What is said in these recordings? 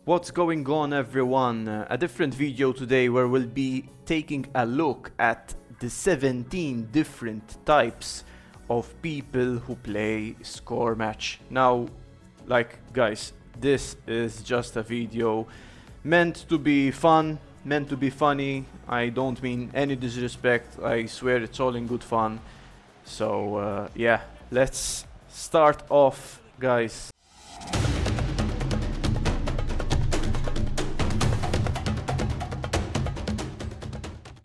What's going on, everyone? A different video today where we'll be taking a look at the 17 different types of people who play score match. Now, guys, this is just a video meant to be fun, meant to be funny. I don't mean any disrespect. I swear it's all in good fun. So yeah, let's start off, guys.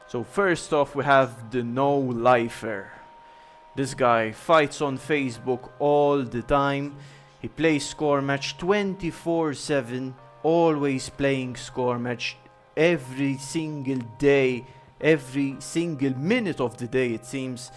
So first off, we have the no-lifer. This guy fights on Facebook all the time. He plays score match 24/7, always playing score match every single day, every single minute of the day it seems.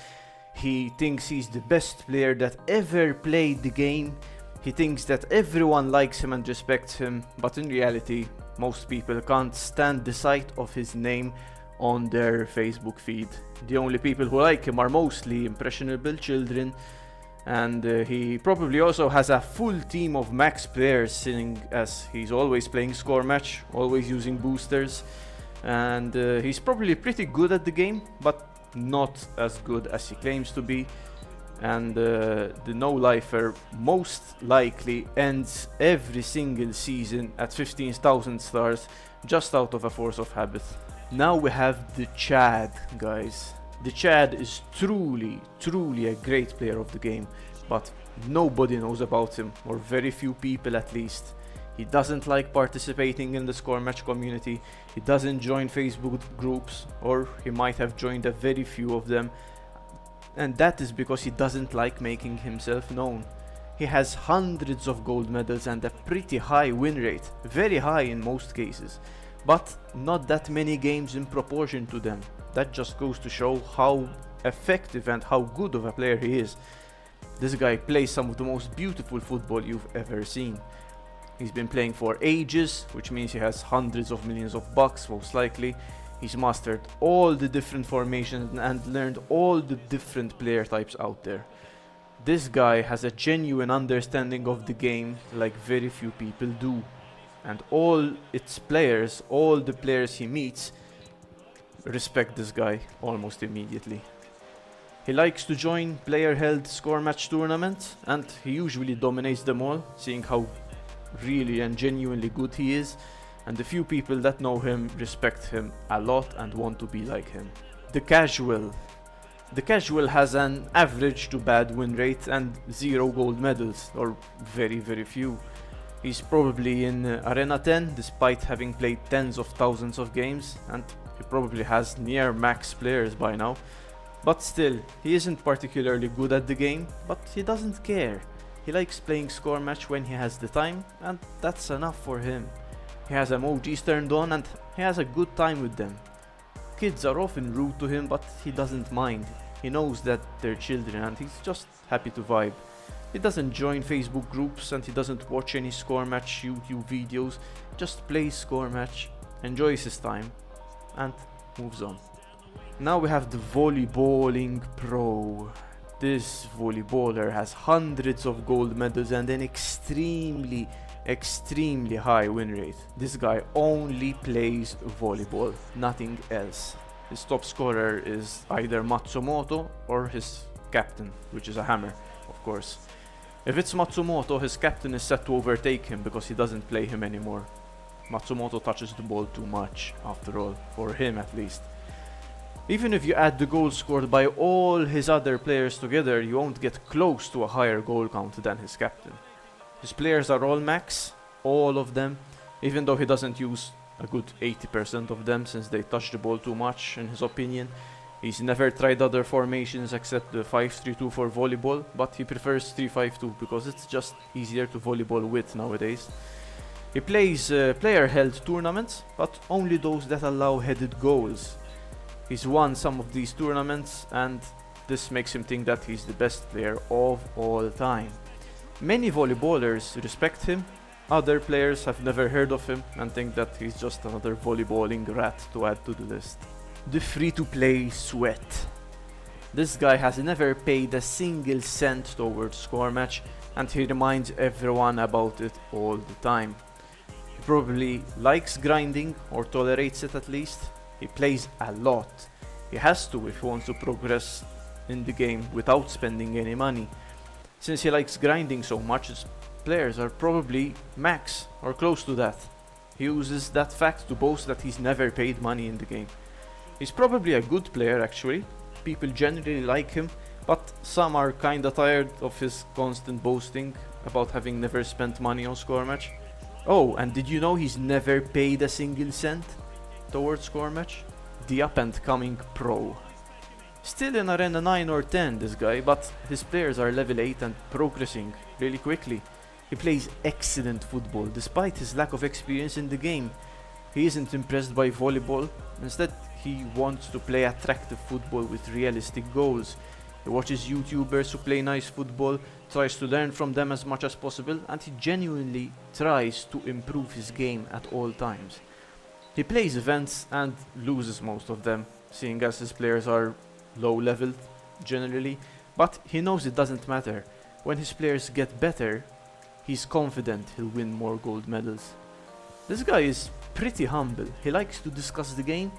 He thinks he's the best player that ever played the game. He thinks that everyone likes him and respects him, but in reality, most people can't stand the sight of his name on their Facebook feed. The only people who like him are mostly impressionable children, and he probably also has a full team of max players, seeing as he's always playing score match, always using boosters, and he's probably pretty good at the game, but not as good as he claims to be. And the no-lifer most likely ends every single season at 15,000 stars just out of a force of habit. Now we have the Chad, guys. The Chad is truly a great player of the game, but nobody knows about him, or very few people at least. He doesn't like participating in the score match community. He doesn't join Facebook groups, or he might have joined a very few of them, and that is because he doesn't like making himself known. He has hundreds of gold medals and a pretty high win rate, very high in most cases, but not that many games in proportion to them. That just goes to show how effective and how good of a player he is. This guy plays some of the most beautiful football you've ever seen. He's been playing for ages, which means he has hundreds of millions of bucks most likely. He's mastered all the different formations and learned all the different player types out there. This guy has a genuine understanding of the game like very few people do. And all its players, all the players he meets, respect this guy almost immediately. He likes to join player-held score match tournaments, and he usually dominates them all, seeing how really and genuinely good he is. And the few people that know him respect him a lot and want to be like him. The casual. The casual has an average to bad win rate and 0 gold medals, or very few. He's probably in Arena 10 despite having played tens of thousands of games, and he probably has near max players by now. But still, he isn't particularly good at the game, but he doesn't care. He likes playing score match when he has the time, and that's enough for him. He has emojis turned on and he has a good time with them. Kids are often rude to him, but he doesn't mind. He knows that they're children and he's just happy to vibe. He doesn't join Facebook groups and he doesn't watch any score match YouTube videos, just plays score match, enjoys his time, and moves on. Now we have the Volleyballing Pro. This volleyballer has hundreds of gold medals and an extremely high win rate. This guy only plays volleyball, nothing else. His top scorer is either Matsumoto or his captain, which is a hammer, of course. If it's Matsumoto, his captain is set to overtake him because he doesn't play him anymore. Matsumoto touches the ball too much, after all, for him at least. Even if you add the goals scored by all his other players together, you won't get close to a higher goal count than his captain. His players are all max, all of them, even though he doesn't use a good 80% of them since they touch the ball too much, in his opinion. He's never tried other formations except the 5-3-2 for volleyball, but he prefers 3-5-2 because it's just easier to volleyball with nowadays. He plays player-held tournaments, but only those that allow headed goals. He's won some of these tournaments, and this makes him think that he's the best player of all time. Many volleyballers respect him. Other players have never heard of him and think that he's just another volleyballing rat to add to the list. The free-to-play Sweat. This guy has never paid a single cent towards score match, and he reminds everyone about it all the time. probably likes grinding, or tolerates it at least. He plays a lot. He has to if he wants to progress in the game without spending any money. Since he likes grinding so much, his players are probably max or close to that. He uses that fact to boast that he's never paid money in the game. He's probably a good player actually. People generally like him, but some are kinda tired of his constant boasting about having never spent money on score match. Oh, and did you know he's never paid a single cent towards score match? The up and coming pro. Still in Arena 9 or 10 this guy, but his players are level 8 and progressing really quickly. He plays excellent football despite his lack of experience in the game. He isn't impressed by volleyball, instead he wants to play attractive football with realistic goals. He watches YouTubers who play nice football, tries to learn from them as much as possible, and he genuinely tries to improve his game at all times. He plays events and loses most of them, seeing as his players are low leveled generally, but he knows it doesn't matter. When his players get better, he's confident he'll win more gold medals. This guy is pretty humble. He likes to discuss the game,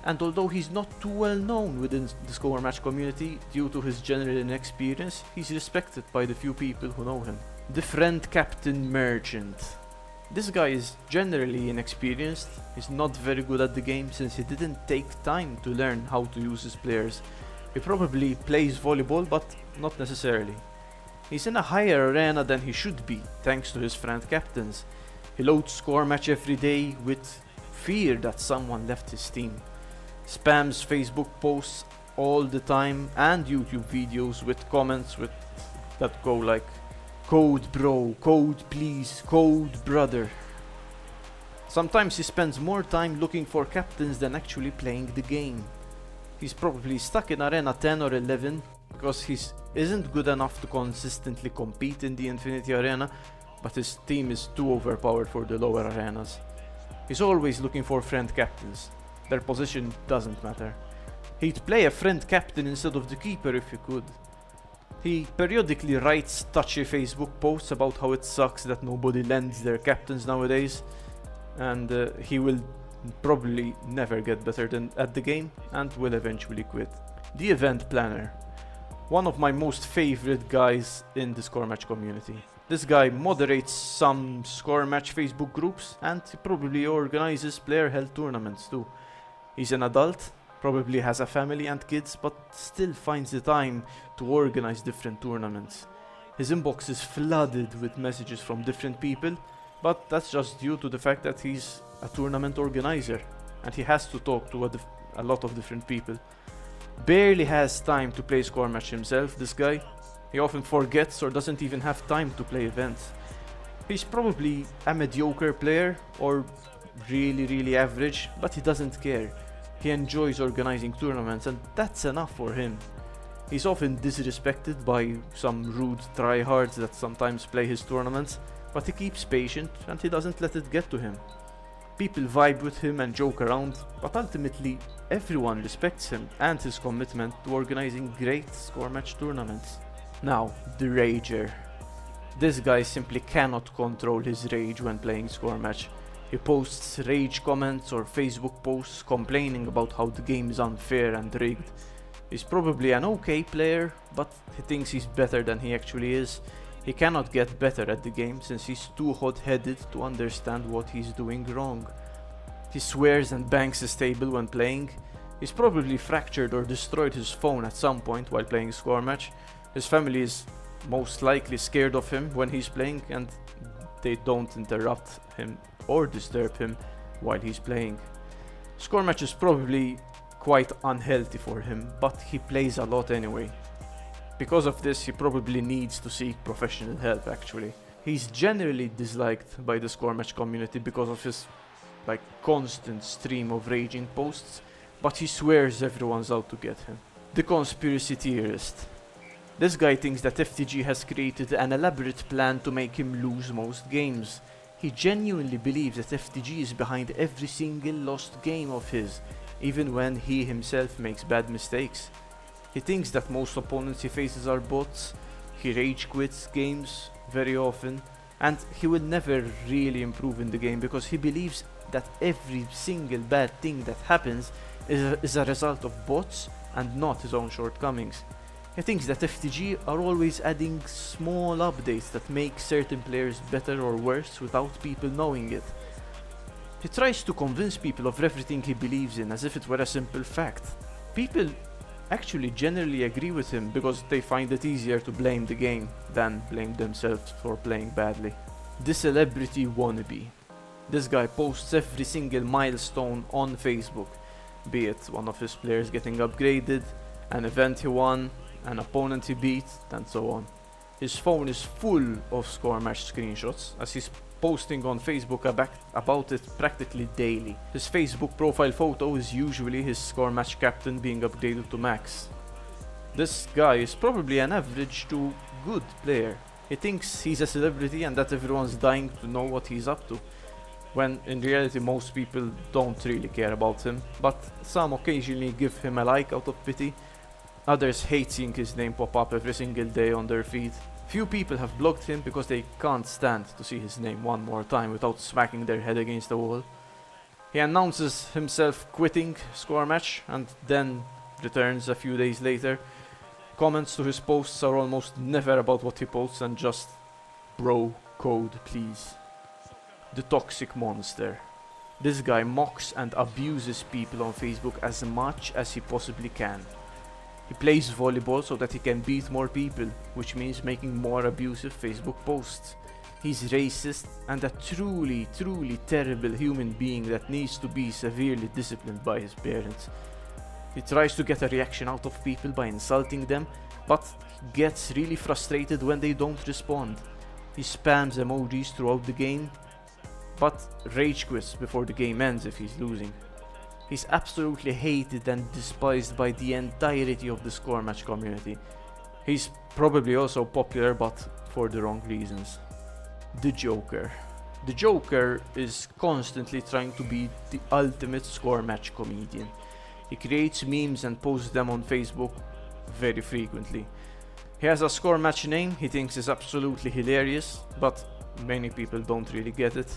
and although he's not too well known within the score match community due to his general inexperience, he's respected by the few people who know him. The friend captain merchant. This guy is generally inexperienced. He's not very good at the game since he didn't take time to learn how to use his players. He probably plays volleyball, but not necessarily. He's in a higher arena than he should be, thanks to his friend captains. He loads score match every day with fear that someone left his team. Spams Facebook posts all the time and YouTube videos with comments that go like, "Code bro, code please, code brother." Sometimes he spends more time looking for captains than actually playing the game. He's probably stuck in Arena 10 or 11 because he isn't good enough to consistently compete in the Infinity Arena, but his team is too overpowered for the lower arenas. He's always looking for friend captains. Their position doesn't matter. He'd play a friend captain instead of the keeper if he could. He periodically writes touchy Facebook posts about how it sucks that nobody lends their captains nowadays, and he will probably never get better at the game and will eventually quit. The event planner. One of my most favorite guys in the score match community. This guy moderates some score match Facebook groups and he probably organizes player held tournaments too. He's an adult, probably has a family and kids, but still finds the time to organize different tournaments. His inbox is flooded with messages from different people, but that's just due to the fact that he's a tournament organizer and he has to talk to a lot of different people. Barely has time to play score match himself, this guy. He often forgets or doesn't even have time to play events. He's probably a mediocre player or really average, but he doesn't care. He enjoys organizing tournaments and that's enough for him. He's often disrespected by some rude tryhards that sometimes play his tournaments, but he keeps patient and he doesn't let it get to him. People vibe with him and joke around, but ultimately everyone respects him and his commitment to organizing great score match tournaments. Now, the Rager. This guy simply cannot control his rage when playing score match. He posts rage comments or Facebook posts complaining about how the game is unfair and rigged. He's probably an okay player, but he thinks he's better than he actually is. He cannot get better at the game since he's too hot-headed to understand what he's doing wrong. He swears and bangs his table when playing. He's probably fractured or destroyed his phone at some point while playing score match. His family is most likely scared of him when he's playing and they don't interrupt him or disturb him while he's playing. Score match is probably quite unhealthy for him, but he plays a lot anyway. Because of this, he probably needs to seek professional help actually. He's generally disliked by the score match community because of his constant stream of raging posts, but he swears everyone's out to get him. The conspiracy theorist. This guy thinks that FTG has created an elaborate plan to make him lose most games. He genuinely believes that FTG is behind every single lost game of his, even when he himself makes bad mistakes. He thinks that most opponents he faces are bots. He rage quits games very often. And he will never really improve in the game because he believes that every single bad thing that happens is a result of bots and not his own shortcomings. He thinks that FTG are always adding small updates that make certain players better or worse without people knowing it. He tries to convince people of everything he believes in as if it were a simple fact. People actually generally agree with him because they find it easier to blame the game than blame themselves for playing badly. The celebrity wannabe. This guy posts every single milestone on Facebook, be it one of his players getting upgraded, an event he won, an opponent he beat, and so on. His phone is full of score match screenshots, as he's posting on Facebook about it practically daily. His Facebook profile photo is usually his score match captain being upgraded to max. This guy is probably an average to good player. He thinks he's a celebrity and that everyone's dying to know what he's up to, when in reality most people don't really care about him, but some occasionally give him a like out of pity. Others hate seeing his name pop up every single day on their feed. Few people have blocked him because they can't stand to see his name one more time without smacking their head against the wall. He announces himself quitting score match and then returns a few days later. Comments to his posts are almost never about what he posts and just bro code please. The toxic monster. This guy mocks and abuses people on Facebook as much as he possibly can. He plays volleyball so that he can beat more people, which means making more abusive Facebook posts. He's racist and a truly terrible human being that needs to be severely disciplined by his parents. He tries to get a reaction out of people by insulting them, but gets really frustrated when they don't respond. He spams emojis throughout the game, but rage quits before the game ends if he's losing. He's absolutely hated and despised by the entirety of the score match community. He's probably also popular, but for the wrong reasons. The Joker. The Joker is constantly trying to be the ultimate score match comedian. He creates memes and posts them on Facebook very frequently. He has a score match name he thinks is absolutely hilarious, but many people don't really get it.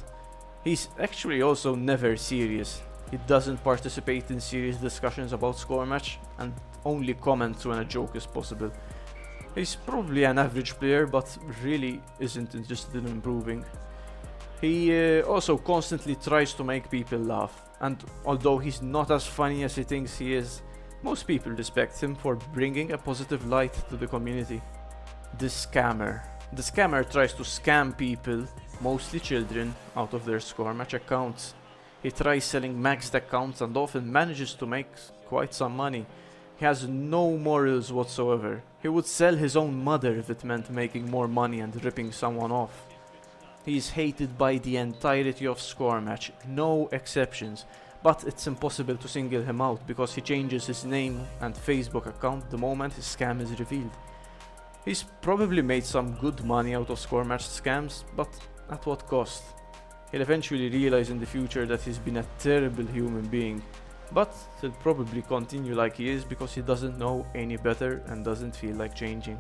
He's actually also never serious. He doesn't participate in serious discussions about score match and only comments when a joke is possible. He's probably an average player but really isn't interested in improving. He also constantly tries to make people laugh, and although he's not as funny as he thinks he is, most people respect him for bringing a positive light to the community. The Scammer. The Scammer tries to scam people, mostly children, out of their score match accounts. He tries selling maxed accounts and often manages to make quite some money. He has no morals whatsoever. He would sell his own mother if it meant making more money and ripping someone off. He is hated by the entirety of score match, no exceptions, but it's impossible to single him out because he changes his name and Facebook account the moment his scam is revealed. He's probably made some good money out of score match scams, but at what cost? He'll eventually realize in the future that he's been a terrible human being, but he'll probably continue like he is because he doesn't know any better and doesn't feel like changing.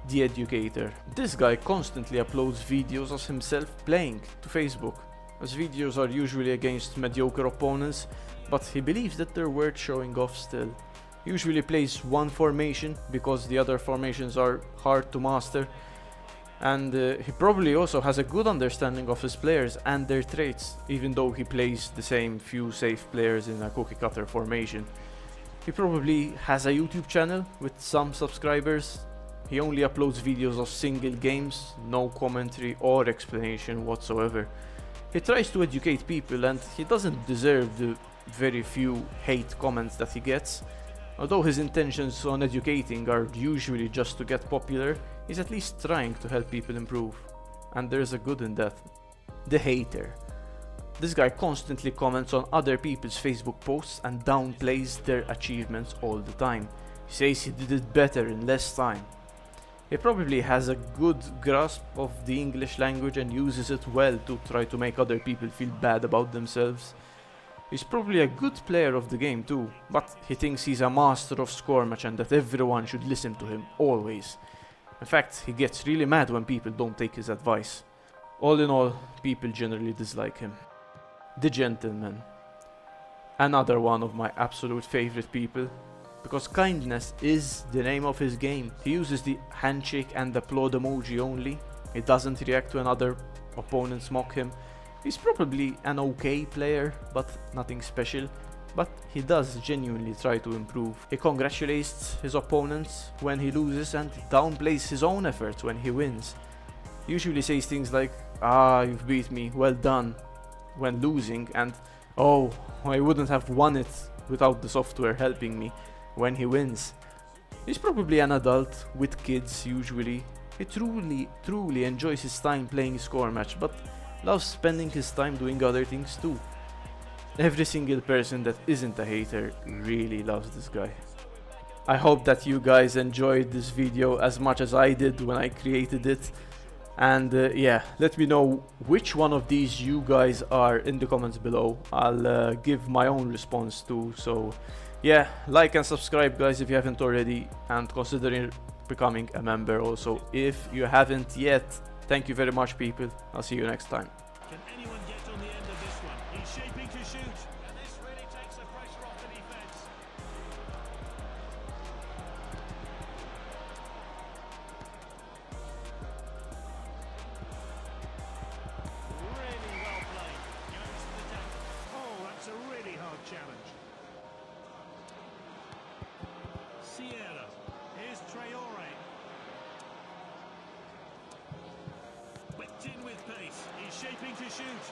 The Educator. This guy constantly uploads videos of himself playing to Facebook. His videos are usually against mediocre opponents, but he believes that they're worth showing off still. He usually plays one formation because the other formations are hard to master. And he probably also has a good understanding of his players and their traits, even though he plays the same few safe players in a cookie cutter formation. He probably has a YouTube channel with some subscribers. He only uploads videos of single games, no commentary or explanation whatsoever. He tries to educate people and he doesn't deserve the very few hate comments that he gets. Although his intentions on educating are usually just to get popular, he's at least trying to help people improve. And there's a good in that. The Hater. This guy constantly comments on other people's Facebook posts and downplays their achievements all the time. He says he did it better in less time. He probably has a good grasp of the English language and uses it well to try to make other people feel bad about themselves. He's probably a good player of the game too, but he thinks he's a master of score match and that everyone should listen to him always. In fact, he gets really mad when people don't take his advice. All in all, people generally dislike him. The gentleman. Another one of my absolute favorite people. Because kindness is the name of his game. He uses the handshake and applaud emoji only. He doesn't react when other opponents mock him. He's probably an okay player, but nothing special. But he does genuinely try to improve. He congratulates his opponents when he loses and downplays his own efforts when he wins. He usually says things like, "Ah, you've beat me, well done," when losing, and "Oh, I wouldn't have won it without the software helping me," when he wins. He's probably an adult with kids usually. He truly enjoys his time playing score match, but loves spending his time doing other things too. Every single person that isn't a hater really loves this guy. I hope that you guys enjoyed this video as much as I did when I created it. And yeah, let me know which one of these you guys are in the comments below. I'll give my own response too. So yeah, like and subscribe guys if you haven't already, and consider becoming a member also if you haven't yet. Thank you very much people. I'll see you next time. Can anyone get on the end of this one? He's shaping to shoot. And this really takes the pressure off the defense. Really well played. Goes to the tank. Oh, that's a really hard challenge. Sierra. Here's Traore. Whipped in with pace. He's shaping to shoot.